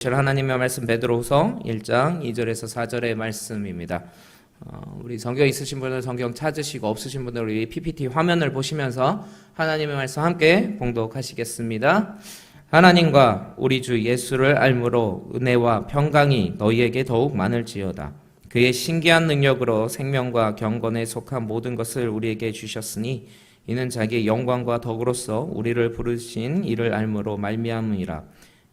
하나님의 말씀 베드로후서 1장 2절에서 4절의 말씀입니다. 우리 성경 있으신 분들 성경 찾으시고 없으신 분들 우리 PPT 화면을 보시면서 하나님의 말씀 함께 봉독하시겠습니다. 하나님과 우리 주 예수를 알므로 은혜와 평강이 너희에게 더욱 많을지어다. 그의 신기한 능력으로 생명과 경건에 속한 모든 것을 우리에게 주셨으니 이는 자기의 영광과 덕으로서 우리를 부르신 이를 알므로 말미암으니라.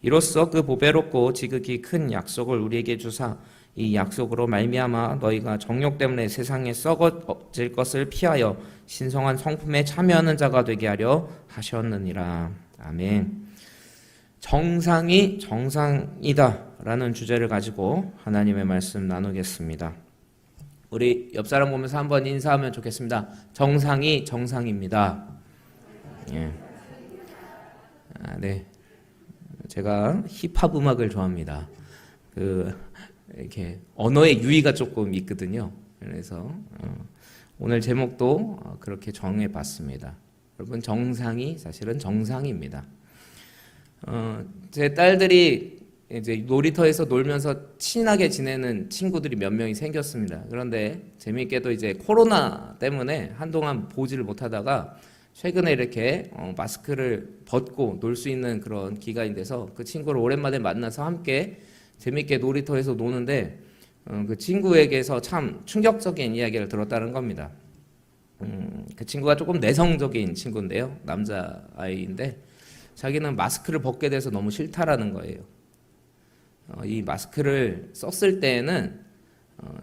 이로써 그 보배롭고 지극히 큰 약속을 우리에게 주사 이 약속으로 말미암아 너희가 정욕 때문에 세상에 썩어질 것을 피하여 신성한 성품에 참여하는 자가 되게 하려 하셨느니라. 아멘. 정상이 정상이다 라는 주제를 가지고 하나님의 말씀 나누겠습니다. 우리 옆 사람 보면서 한번 인사하면 좋겠습니다. 정상이 정상입니다. 예. 네. 제가 힙합 음악을 좋아합니다. 이렇게 언어의 유의가 조금 있거든요. 그래서 오늘 제목도 그렇게 정해봤습니다. 여러분, 정상이 사실은 정상입니다. 제 딸들이 이제 놀이터에서 놀면서 친하게 지내는 친구들이 몇 명이 생겼습니다. 그런데 재미있게도 이제 코로나 때문에 한동안 보지를 못하다가 최근에 이렇게 마스크를 벗고 놀 수 있는 그런 기간이 돼서 그 친구를 오랜만에 만나서 함께 재밌게 놀이터에서 노는데 그 친구에게서 참 충격적인 이야기를 들었다는 겁니다. 그 친구가 조금 내성적인 친구인데요. 남자아이인데 자기는 마스크를 벗게 돼서 너무 싫다라는 거예요. 이 마스크를 썼을 때에는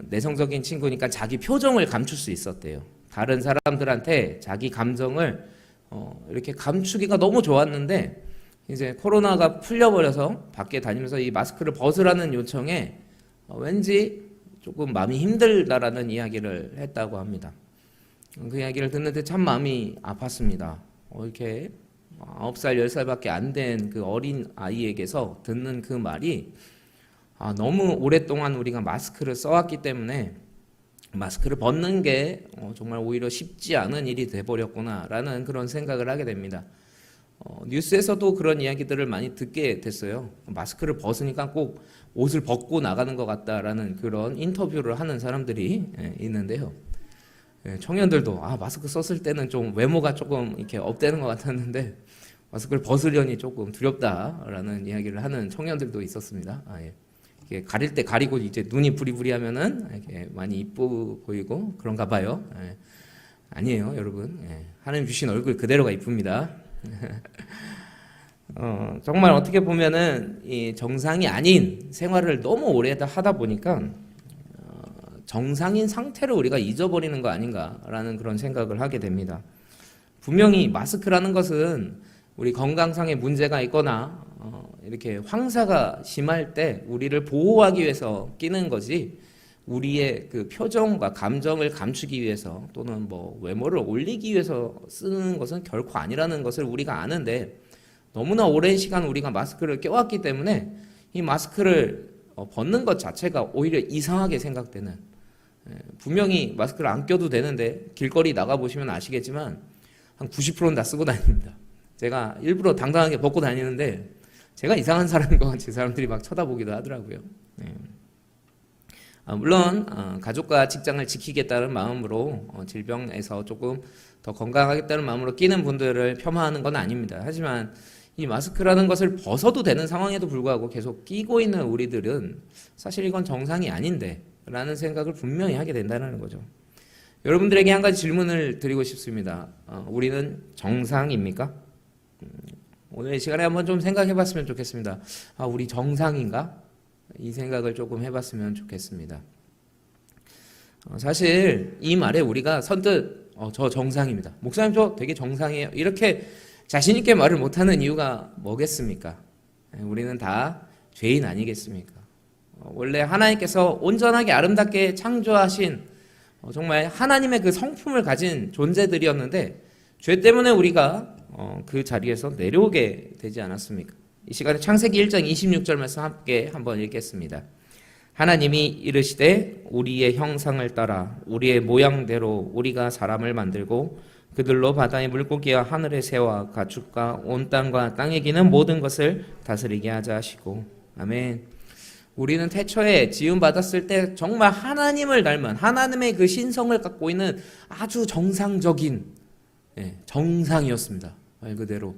내성적인 친구니까 자기 표정을 감출 수 있었대요. 다른 사람들한테 자기 감정을 이렇게 감추기가 너무 좋았는데 이제 코로나가 풀려버려서 밖에 다니면서 이 마스크를 벗으라는 요청에 왠지 조금 마음이 힘들다라는 이야기를 했다고 합니다. 그 이야기를 듣는데 참 마음이 아팠습니다. 이렇게 9살, 10살밖에 안 된 그 어린 아이에게서 듣는 그 말이 너무 오랫동안 우리가 마스크를 써왔기 때문에 마스크를 벗는 게 정말 오히려 쉽지 않은 일이 돼버렸구나라는 그런 생각을 하게 됩니다. 뉴스에서도 그런 이야기들을 많이 듣게 됐어요. 마스크를 벗으니까 꼭 옷을 벗고 나가는 것 같다라는 그런 인터뷰를 하는 사람들이 있는데요. 청년들도 마스크 썼을 때는 좀 외모가 조금 이렇게 업되는 것 같았는데 마스크를 벗으려니 조금 두렵다라는 이야기를 하는 청년들도 있었습니다. 이렇게 가릴 때 가리고 이제 눈이 부리부리하면은 이렇게 많이 이쁘 보이고 그런가 봐요. 아니에요, 여러분. 하나님 주신 얼굴 그대로가 이쁩니다. 정말 어떻게 보면은 이 정상이 아닌 생활을 너무 오래 하다 보니까 정상인 상태를 우리가 잊어버리는 거 아닌가라는 그런 생각을 하게 됩니다. 분명히 마스크라는 것은 우리 건강상의 문제가 있거나 이렇게 황사가 심할 때 우리를 보호하기 위해서 끼는 거지 우리의 그 표정과 감정을 감추기 위해서 또는 뭐 외모를 올리기 위해서 쓰는 것은 결코 아니라는 것을 우리가 아는데 너무나 오랜 시간 우리가 마스크를 껴왔기 때문에 이 마스크를 벗는 것 자체가 오히려 이상하게 생각되는, 분명히 마스크를 안 껴도 되는데 길거리 나가보시면 아시겠지만 한 90%는 다 쓰고 다닙니다. 제가 일부러 당당하게 벗고 다니는데 제가 이상한 사람인 것 같이 사람들이 막 쳐다보기도 하더라고요. 물론 가족과 직장을 지키겠다는 마음으로 질병에서 조금 더 건강하겠다는 마음으로 끼는 분들을 폄하하는 건 아닙니다. 하지만 이 마스크라는 것을 벗어도 되는 상황에도 불구하고 계속 끼고 있는 우리들은 사실 이건 정상이 아닌데 라는 생각을 분명히 하게 된다는 거죠. 여러분들에게 한 가지 질문을 드리고 싶습니다. 우리는 정상입니까? 오늘 이 시간에 한번 좀 생각해 봤으면 좋겠습니다. 우리 정상인가? 이 생각을 조금 해봤으면 좋겠습니다. 사실 이 말에 우리가 선뜻 저 정상입니다. 목사님 저 되게 정상이에요. 이렇게 자신 있게 말을 못하는 이유가 뭐겠습니까? 우리는 다 죄인 아니겠습니까? 원래 하나님께서 온전하게 아름답게 창조하신 정말 하나님의 그 성품을 가진 존재들이었는데 죄 때문에 우리가 그 자리에서 내려오게 되지 않았습니까? 이 시간에 창세기 1장 26절 말씀 함께 한번 읽겠습니다. 하나님이 이르시되 우리의 형상을 따라 우리의 모양대로 우리가 사람을 만들고 그들로 바다의 물고기와 하늘의 새와 가축과 온 땅과 땅에 기는 모든 것을 다스리게 하자 하시고 아멘. 우리는 태초에 지음받았을 때 정말 하나님을 닮은 하나님의 그 신성을 갖고 있는 아주 정상적인 정상이었습니다. 말 그대로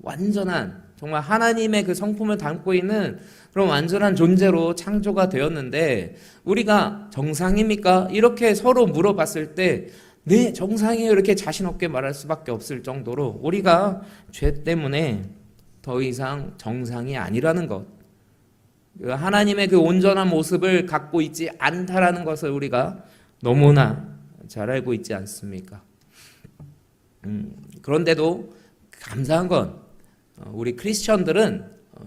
완전한 정말 하나님의 그 성품을 담고 있는 그런 완전한 존재로 창조가 되었는데 우리가 정상입니까? 이렇게 서로 물어봤을 때 네, 정상이에요. 이렇게 자신 없게 말할 수밖에 없을 정도로 우리가 죄 때문에 더 이상 정상이 아니라는 것, 하나님의 그 온전한 모습을 갖고 있지 않다라는 것을 우리가 너무나 잘 알고 있지 않습니까? 그런데도 감사한 건 우리 크리스천들은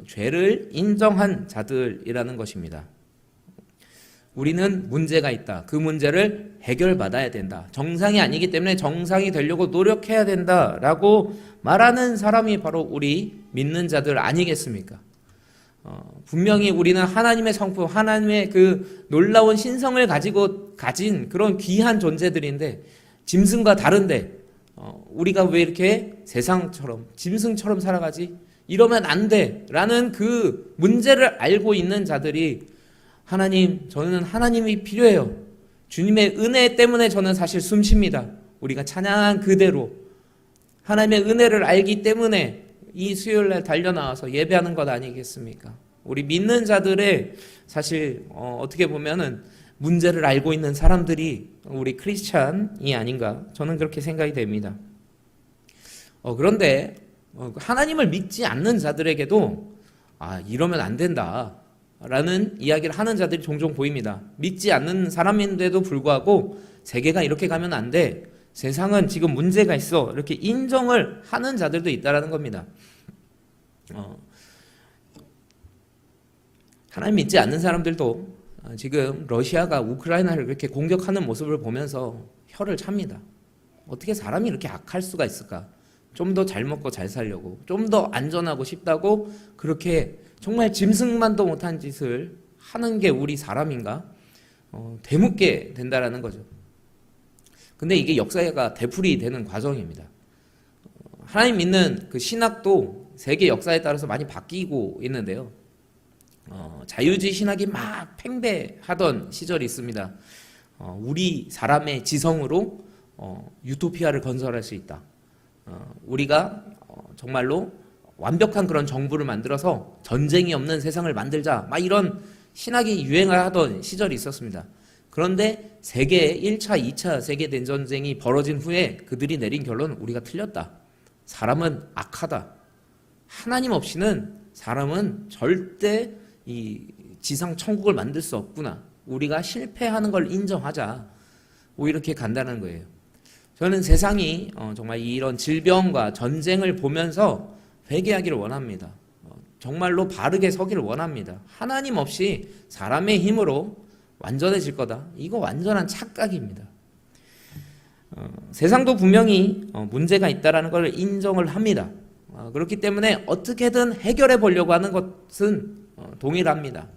죄를 인정한 자들이라는 것입니다. 우리는 문제가 있다. 그 문제를 해결받아야 된다. 정상이 아니기 때문에 정상이 되려고 노력해야 된다라고 말하는 사람이 바로 우리 믿는 자들 아니겠습니까? 분명히 우리는 하나님의 성품, 하나님의 그 놀라운 신성을 가지고 가진 그런 귀한 존재들인데 짐승과 다른데 우리가 왜 이렇게 세상처럼 짐승처럼 살아가지? 이러면 안 돼 라는 그 문제를 알고 있는 자들이 하나님, 저는 하나님이 필요해요. 주님의 은혜 때문에 저는 사실 숨쉽니다. 우리가 찬양한 그대로 하나님의 은혜를 알기 때문에 이 수요일날 달려나와서 예배하는 것 아니겠습니까? 우리 믿는 자들의 사실 어떻게 보면은 문제를 알고 있는 사람들이 우리 크리스찬이 아닌가 저는 그렇게 생각이 됩니다. 그런데 하나님을 믿지 않는 자들에게도 이러면 안 된다 라는 이야기를 하는 자들이 종종 보입니다. 믿지 않는 사람인데도 불구하고 세계가 이렇게 가면 안 돼, 세상은 지금 문제가 있어, 이렇게 인정을 하는 자들도 있다라는 겁니다. 하나님 믿지 않는 사람들도 지금 러시아가 우크라이나를 그렇게 공격하는 모습을 보면서 혀를 찹니다. 어떻게 사람이 이렇게 악할 수가 있을까? 좀 더 잘 먹고 잘 살려고, 좀 더 안전하고 싶다고 그렇게 정말 짐승만도 못한 짓을 하는 게 우리 사람인가? 되묻게 된다라는 거죠. 근데 이게 역사가 되풀이 되는 과정입니다. 하나님 믿는 그 신학도 세계 역사에 따라서 많이 바뀌고 있는데요. 자유주의 신학이 막 팽배하던 시절이 있습니다. 우리 사람의 지성으로 유토피아를 건설할 수 있다. 우리가 정말로 완벽한 그런 정부를 만들어서 전쟁이 없는 세상을 만들자, 막 이런 신학이 유행하던 시절이 있었습니다. 그런데 세계 1차, 2차 세계대전쟁이 벌어진 후에 그들이 내린 결론은 우리가 틀렸다. 사람은 악하다. 하나님 없이는 사람은 절대 이 지상 천국을 만들 수 없구나. 우리가 실패하는 걸 인정하자. 뭐 이렇게 간다는 거예요. 저는 세상이 정말 이런 질병과 전쟁을 보면서 회개하기를 원합니다. 정말로 바르게 서기를 원합니다. 하나님 없이 사람의 힘으로 완전해질 거다. 이거 완전한 착각입니다. 세상도 분명히 문제가 있다는 걸 인정을 합니다. 그렇기 때문에 어떻게든 해결해 보려고 하는 것은 동일합니다.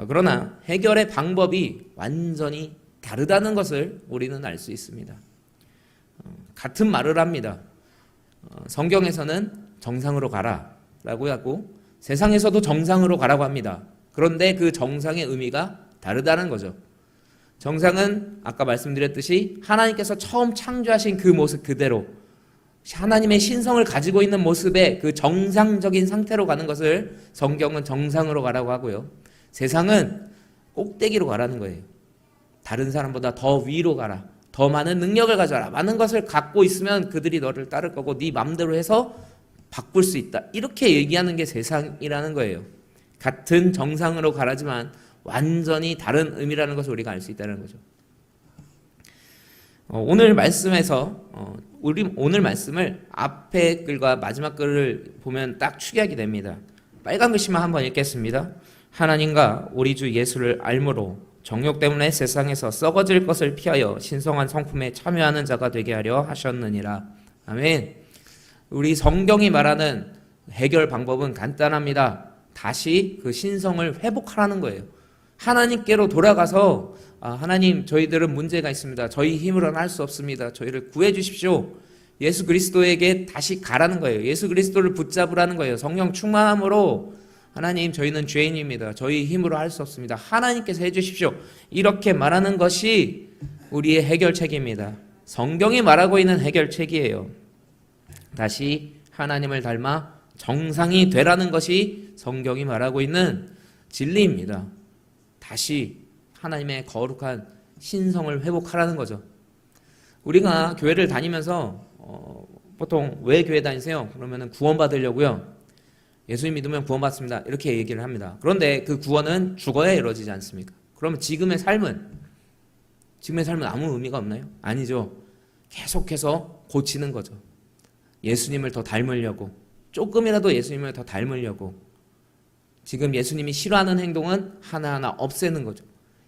그러나 해결의 방법이 완전히 다르다는 것을 우리는 알 수 있습니다. 같은 말을 합니다. 성경에서는 정상으로 가라 라고 하고 세상에서도 정상으로 가라고 합니다. 그런데 그 정상의 의미가 다르다는 거죠. 정상은 아까 말씀드렸듯이 하나님께서 처음 창조하신 그 모습 그대로 하나님의 신성을 가지고 있는 모습의 그 정상적인 상태로 가는 것을 성경은 정상으로 가라고 하고요. 세상은 꼭대기로 가라는 거예요. 다른 사람보다 더 위로 가라. 더 많은 능력을 가져라. 많은 것을 갖고 있으면 그들이 너를 따를 거고 네 맘대로 해서 바꿀 수 있다. 이렇게 얘기하는 게 세상이라는 거예요. 같은 정상으로 가라지만 완전히 다른 의미라는 것을 우리가 알 수 있다는 거죠. 오늘 말씀에서 오늘 말씀을 앞에 글과 마지막 글을 보면 딱 추격이 됩니다. 빨간 글씨만 한번 읽겠습니다. 하나님과 우리 주 예수를 알므로 정욕 때문에 세상에서 썩어질 것을 피하여 신성한 성품에 참여하는 자가 되게 하려 하셨느니라. 아멘. 우리 성경이 말하는 해결 방법은 간단합니다. 다시 그 신성을 회복하라는 거예요. 하나님께로 돌아가서 하나님, 저희들은 문제가 있습니다. 저희 힘으로는 할 수 없습니다. 저희를 구해 주십시오. 예수 그리스도에게 다시 가라는 거예요. 예수 그리스도를 붙잡으라는 거예요. 성령 충만함으로 하나님, 저희는 죄인입니다. 저희 힘으로 할 수 없습니다. 하나님께서 해주십시오. 이렇게 말하는 것이 우리의 해결책입니다. 성경이 말하고 있는 해결책이에요. 다시 하나님을 닮아 정상이 되라는 것이 성경이 말하고 있는 진리입니다. 다시 하나님의 거룩한 신성을 회복하라는 거죠. 우리가 교회를 다니면서 보통 왜 교회 다니세요? 그러면 구원받으려고요. 예수님 믿으면 구원받습니다. 이렇게 얘기를 합니다. 그런데 그 구원은 죽어야 이루어지지 않습니까? 그러면 지금의 삶은 아무 의미가 없나요? 아니죠. 계속해서 고치는 거죠. 예수님을 더 닮으려고, 조금이라도 예수님을 더 닮으려고 지금 예수님이 싫어하는 행동은 하나하나 없애는 거죠.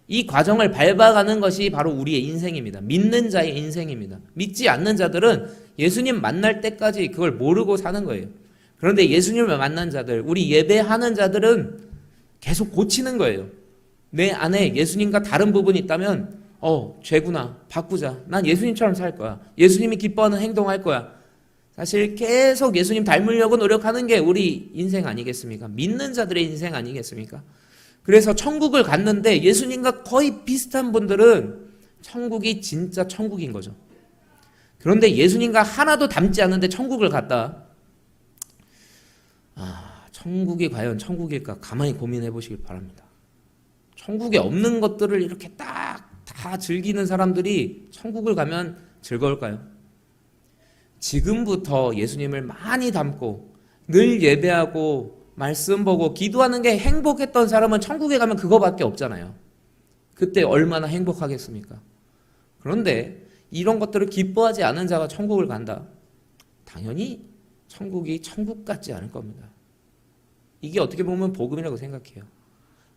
이 과정을 밟아가는 것이 바로 우리의 인생입니다. 믿는 자의 인생입니다. 믿지 않는 자들은 예수님 만날 때까지 그걸 모르고 사는 거예요. 그런데 예수님을 만난 자들, 우리 예배하는 자들은 계속 고치는 거예요. 내 안에 예수님과 다른 부분이 있다면 죄구나, 바꾸자. 난 예수님처럼 살 거야. 예수님이 기뻐하는 행동할 거야. 사실 계속 예수님 닮으려고 노력하는 게 우리 인생 아니겠습니까? 믿는 자들의 인생 아니겠습니까? 그래서 천국을 갔는데 예수님과 거의 비슷한 분들은 천국이 진짜 천국인 거죠. 그런데 예수님과 하나도 닮지 않는데 천국을 갔다. 천국이 과연 천국일까? 가만히 고민해 보시길 바랍니다. 천국에 없는 것들을 이렇게 딱 다 즐기는 사람들이 천국을 가면 즐거울까요? 지금부터 예수님을 많이 닮고 늘 예배하고 말씀 보고 기도하는 게 행복했던 사람은 천국에 가면 그거밖에 없잖아요. 그때 얼마나 행복하겠습니까? 그런데 이런 것들을 기뻐하지 않은 자가 천국을 간다. 당연히 천국이 천국 같지 않을 겁니다. 이게 어떻게 보면 복음이라고 생각해요.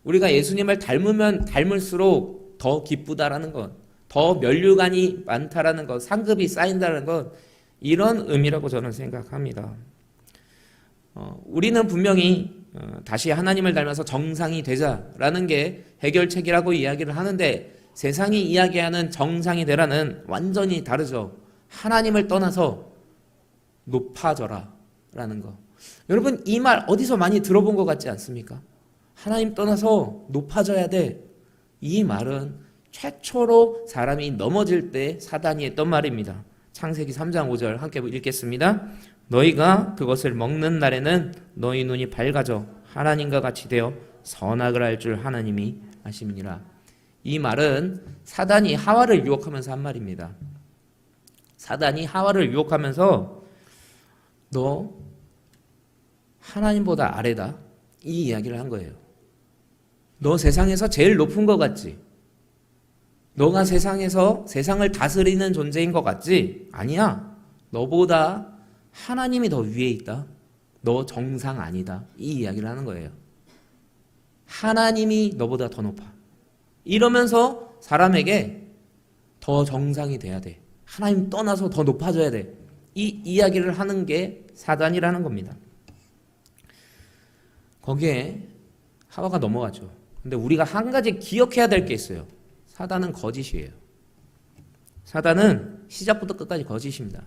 우리가 예수님을 닮으면 닮을수록 더 기쁘다라는 것, 더 면류관이 많다라는 것, 상급이 쌓인다는 것, 이런 의미라고 저는 생각합니다. 우리는 분명히 다시 하나님을 닮아서 정상이 되자라는 게 해결책이라고 이야기를 하는데 세상이 이야기하는 정상이 되라는 완전히 다르죠. 하나님을 떠나서 높아져라 라는 거. 여러분, 이 말 어디서 많이 들어본 것 같지 않습니까? 하나님 떠나서 높아져야 돼. 이 말은 최초로 사람이 넘어질 때 사단이 했던 말입니다. 창세기 3장 5절 함께 읽겠습니다. 너희가 그것을 먹는 날에는 너희 눈이 밝아져 하나님과 같이 되어 선악을 알 줄 하나님이 아심이니라. 이 말은 사단이 하와를 유혹하면서 한 말입니다. 사단이 하와를 유혹하면서 너 하나님보다 아래다, 이 이야기를 한 거예요. 너 세상에서 제일 높은 것 같지? 너가 세상에서 세상을 다스리는 존재인 것 같지? 아니야. 너보다 하나님이 더 위에 있다. 너 정상 아니다. 이 이야기를 하는 거예요. 하나님이 너보다 더 높아. 이러면서 사람에게 더 정상이 돼야 돼. 하나님 떠나서 더 높아져야 돼. 이 이야기를 하는 게 사단이라는 겁니다. 거기에 하와가 넘어가죠. 근데 우리가 한 가지 기억해야 될 게 있어요. 사단은 거짓이에요. 사단은 시작부터 끝까지 거짓입니다.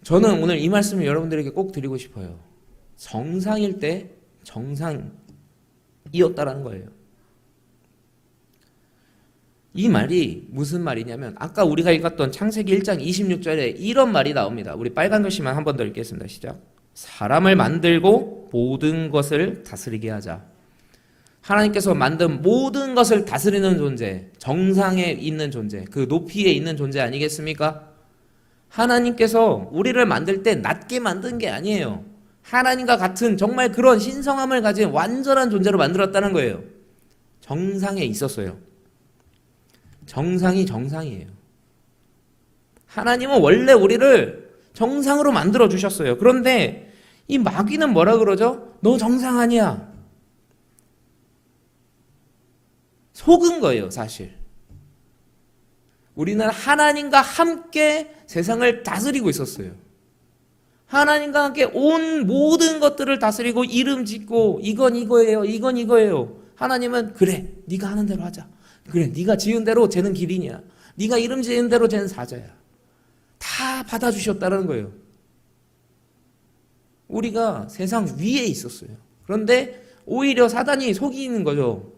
저는 오늘 이 말씀을 여러분들에게 꼭 드리고 싶어요. 정상일 때 정상이었다라는 거예요. 이 말이 무슨 말이냐면 아까 우리가 읽었던 창세기 1장 26절에 이런 말이 나옵니다. 우리 빨간 글씨만 한 번 더 읽겠습니다. 시작. 사람을 만들고 모든 것을 다스리게 하자. 하나님께서 만든 모든 것을 다스리는 존재, 정상에 있는 존재, 그 높이에 있는 존재 아니겠습니까? 하나님께서 우리를 만들 때 낮게 만든 게 아니에요. 하나님과 같은 정말 그런 신성함을 가진 완전한 존재로 만들었다는 거예요. 정상에 있었어요. 정상이 정상이에요. 하나님은 원래 우리를 정상으로 만들어 주셨어요. 그런데 이 마귀는 뭐라 그러죠? 너 정상 아니야. 속은 거예요, 사실. 우리는 하나님과 함께 세상을 다스리고 있었어요. 하나님과 함께 온 모든 것들을 다스리고 이름 짓고 이건 이거예요, 이건 이거예요. 하나님은 그래, 네가 하는 대로 하자. 그래, 네가 지은 대로 쟤는 기린이야. 네가 이름 지은 대로 쟤는 사자야. 다 받아주셨다는 거예요. 우리가 세상 위에 있었어요. 그런데 오히려 사단이 속이는 거죠.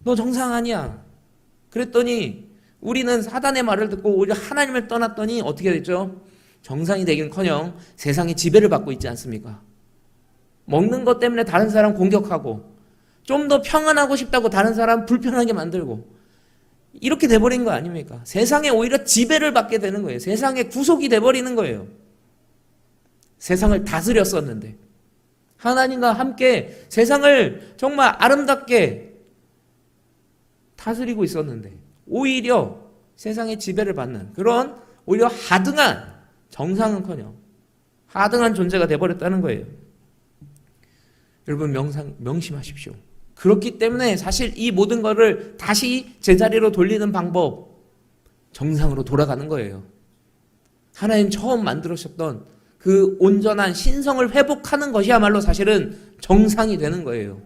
너 정상 아니야. 그랬더니 우리는 사단의 말을 듣고 오히려 하나님을 떠났더니 어떻게 됐죠? 정상이 되긴커녕 세상의 지배를 받고 있지 않습니까? 먹는 것 때문에 다른 사람 공격하고 좀 더 평안하고 싶다고 다른 사람 불편하게 만들고 이렇게 돼버린 거 아닙니까? 세상에 오히려 지배를 받게 되는 거예요. 세상에 구속이 돼버리는 거예요. 세상을 다스렸었는데 하나님과 함께 세상을 정말 아름답게 다스리고 있었는데 오히려 세상의 지배를 받는 그런 오히려 하등한 정상은커녕 하등한 존재가 돼버렸다는 거예요. 여러분 명심하십시오. 그렇기 때문에 사실 이 모든 것을 다시 제자리로 돌리는 방법 정상으로 돌아가는 거예요. 하나님 처음 만들으셨던 그 온전한 신성을 회복하는 것이야말로 사실은 정상이 되는 거예요.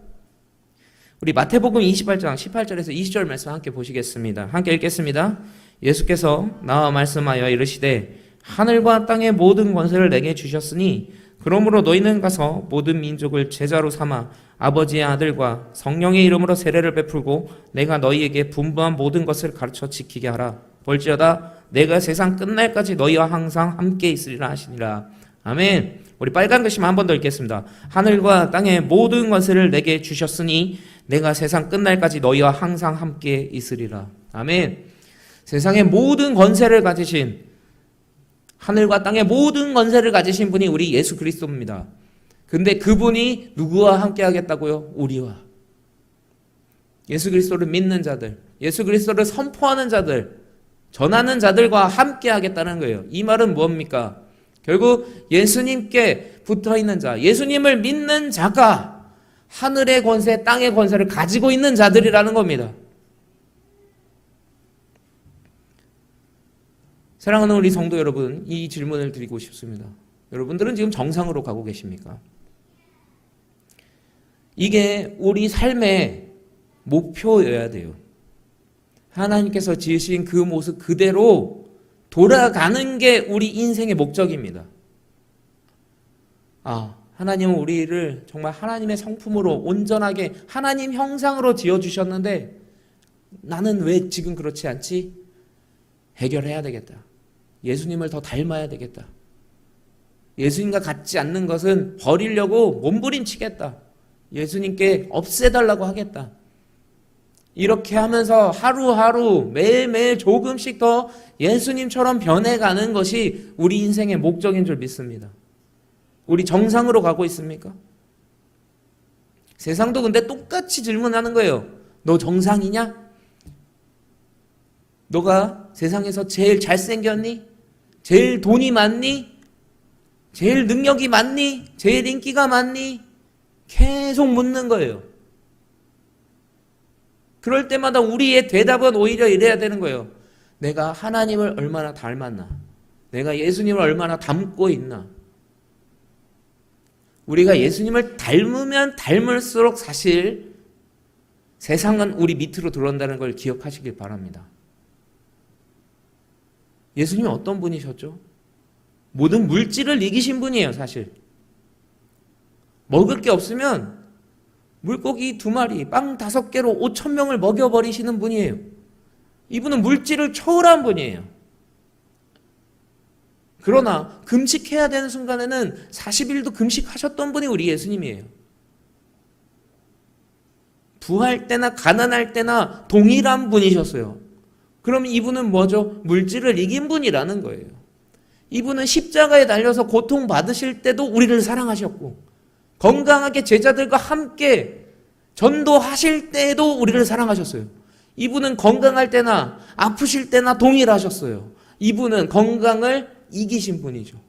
우리 마태복음 28장 18절에서 20절 말씀 함께 보시겠습니다. 함께 읽겠습니다. 예수께서 나와 말씀하여 이르시되 하늘과 땅의 모든 권세를 내게 주셨으니 그러므로 너희는 가서 모든 민족을 제자로 삼아 아버지의 아들과 성령의 이름으로 세례를 베풀고 내가 너희에게 분부한 모든 것을 가르쳐 지키게 하라. 볼지어다 내가 세상 끝날까지 너희와 항상 함께 있으리라 하시니라. 아멘. 우리 빨간 글씨만 한 번 더 읽겠습니다. 하늘과 땅의 모든 권세를 내게 주셨으니 내가 세상 끝날까지 너희와 항상 함께 있으리라. 아멘. 세상의 모든 권세를 가지신 하늘과 땅의 모든 권세를 가지신 분이 우리 예수 그리스도입니다. 근데 그분이 누구와 함께 하겠다고요? 우리와. 예수 그리스도를 믿는 자들, 예수 그리스도를 선포하는 자들, 전하는 자들과 함께 하겠다는 거예요. 이 말은 뭡니까? 결국 예수님께 붙어있는 자, 예수님을 믿는 자가 하늘의 권세, 땅의 권세를 가지고 있는 자들이라는 겁니다. 사랑하는 우리 성도 여러분, 이 질문을 드리고 싶습니다. 여러분들은 지금 정상으로 가고 계십니까? 이게 우리 삶의 목표여야 돼요. 하나님께서 지으신 그 모습 그대로 돌아가는 게 우리 인생의 목적입니다. 하나님은 우리를 정말 하나님의 성품으로 온전하게 하나님 형상으로 지어주셨는데 나는 왜 지금 그렇지 않지? 해결해야 되겠다. 예수님을 더 닮아야 되겠다. 예수님과 같지 않는 것은 버리려고 몸부림치겠다. 예수님께 없애달라고 하겠다. 이렇게 하면서 하루하루 매일매일 조금씩 더 예수님처럼 변해가는 것이 우리 인생의 목적인 줄 믿습니다. 우리 정상으로 가고 있습니까? 세상도 근데 똑같이 질문하는 거예요. 너 정상이냐? 너가 세상에서 제일 잘생겼니? 제일 돈이 많니? 제일 능력이 많니? 제일 인기가 많니? 계속 묻는 거예요. 그럴 때마다 우리의 대답은 오히려 이래야 되는 거예요. 내가 하나님을 얼마나 닮았나? 내가 예수님을 얼마나 닮고 있나? 우리가 예수님을 닮으면 닮을수록 사실 세상은 우리 밑으로 들어온다는 걸 기억하시길 바랍니다. 예수님은 어떤 분이셨죠? 모든 물질을 이기신 분이에요, 사실. 먹을 게 없으면 물고기 2마리, 빵 5개로 5,000명을 먹여버리시는 분이에요. 이분은 물질을 초월한 분이에요. 그러나 금식해야 되는 순간에는 40일도 금식하셨던 분이 우리 예수님이에요. 부할 때나 가난할 때나 동일한 분이셨어요. 그럼 이분은 뭐죠? 물질을 이긴 분이라는 거예요. 이분은 십자가에 달려서 고통받으실 때도 우리를 사랑하셨고 건강하게 제자들과 함께 전도하실 때에도 우리를 사랑하셨어요. 이분은 건강할 때나 아프실 때나 동일하셨어요. 이분은 건강을 이기신 분이죠.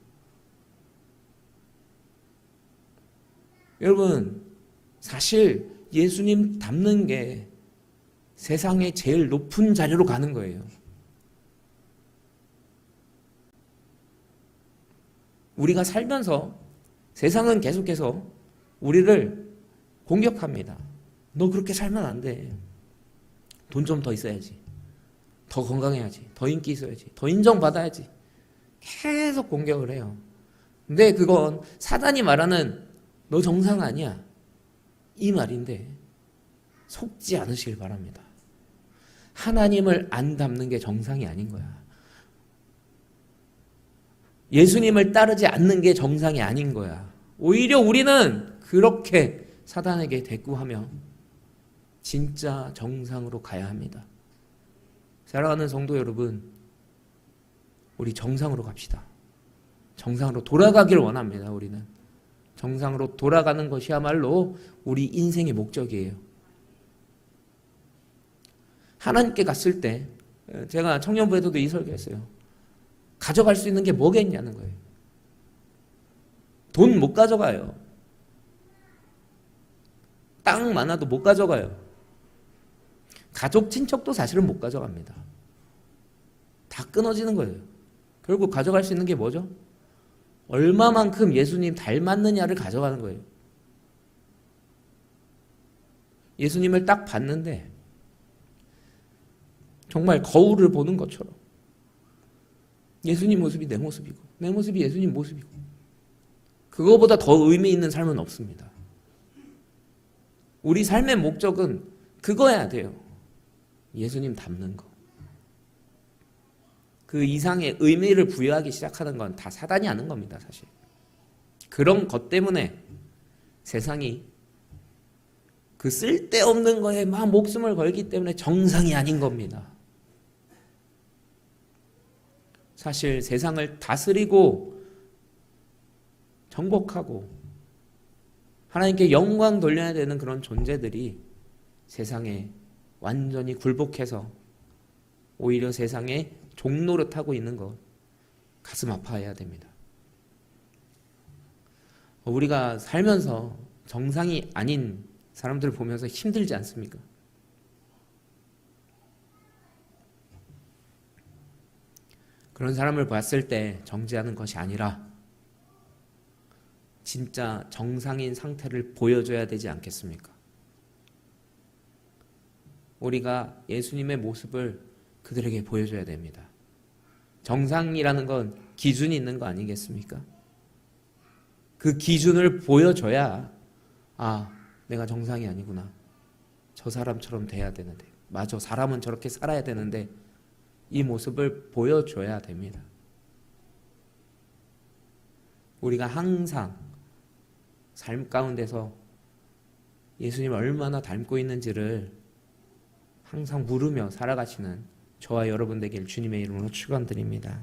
여러분, 사실 예수님 닮는 게 세상의 제일 높은 자리로 가는 거예요. 우리가 살면서 세상은 계속해서 우리를 공격합니다. 너 그렇게 살면 안 돼. 돈 좀 더 있어야지. 더 건강해야지. 더 인기 있어야지. 더 인정받아야지. 계속 공격을 해요. 근데 그건 사단이 말하는 너 정상 아니야. 이 말인데 속지 않으시길 바랍니다. 하나님을 안 닮는 게 정상이 아닌 거야. 예수님을 따르지 않는 게 정상이 아닌 거야. 오히려 우리는 그렇게 사단에게 대꾸하며 진짜 정상으로 가야 합니다. 사랑하는 성도 여러분, 우리 정상으로 갑시다. 정상으로 돌아가길 원합니다. 우리는 정상으로 돌아가는 것이야말로 우리 인생의 목적이에요. 하나님께 갔을 때, 제가 청년부에서도 이 설교했어요. 가져갈 수 있는 게 뭐겠냐는 거예요. 돈 못 가져가요. 땅 많아도 못 가져가요. 가족 친척도 사실은 못 가져갑니다. 다 끊어지는 거예요. 결국 가져갈 수 있는 게 뭐죠? 얼마만큼 예수님 닮았느냐를 가져가는 거예요. 예수님을 딱 봤는데 정말 거울을 보는 것처럼 예수님 모습이 내 모습이고 내 모습이 예수님 모습이고 그거보다 더 의미 있는 삶은 없습니다. 우리 삶의 목적은 그거야 돼요. 예수님 닮는 거. 그 이상의 의미를 부여하기 시작하는 건 다 사단이 하는 겁니다, 사실. 그런 것 때문에 세상이 그 쓸데없는 거에 막 목숨을 걸기 때문에 정상이 아닌 겁니다. 사실 세상을 다스리고 정복하고 하나님께 영광 돌려야 되는 그런 존재들이 세상에 완전히 굴복해서 오히려 세상에 종노릇하고 있는 것 가슴 아파해야 됩니다. 우리가 살면서 정상이 아닌 사람들을 보면서 힘들지 않습니까? 그런 사람을 봤을 때 정죄하는 것이 아니라 진짜 정상인 상태를 보여줘야 되지 않겠습니까? 우리가 예수님의 모습을 그들에게 보여줘야 됩니다. 정상이라는 건 기준이 있는 거 아니겠습니까? 그 기준을 보여줘야 내가 정상이 아니구나. 저 사람처럼 돼야 되는데 맞아, 사람은 저렇게 살아야 되는데 이 모습을 보여줘야 됩니다. 우리가 항상 삶 가운데서 예수님을 얼마나 닮고 있는지를 항상 물으며 살아가시는 저와 여러분 되길 주님의 이름으로 축원드립니다.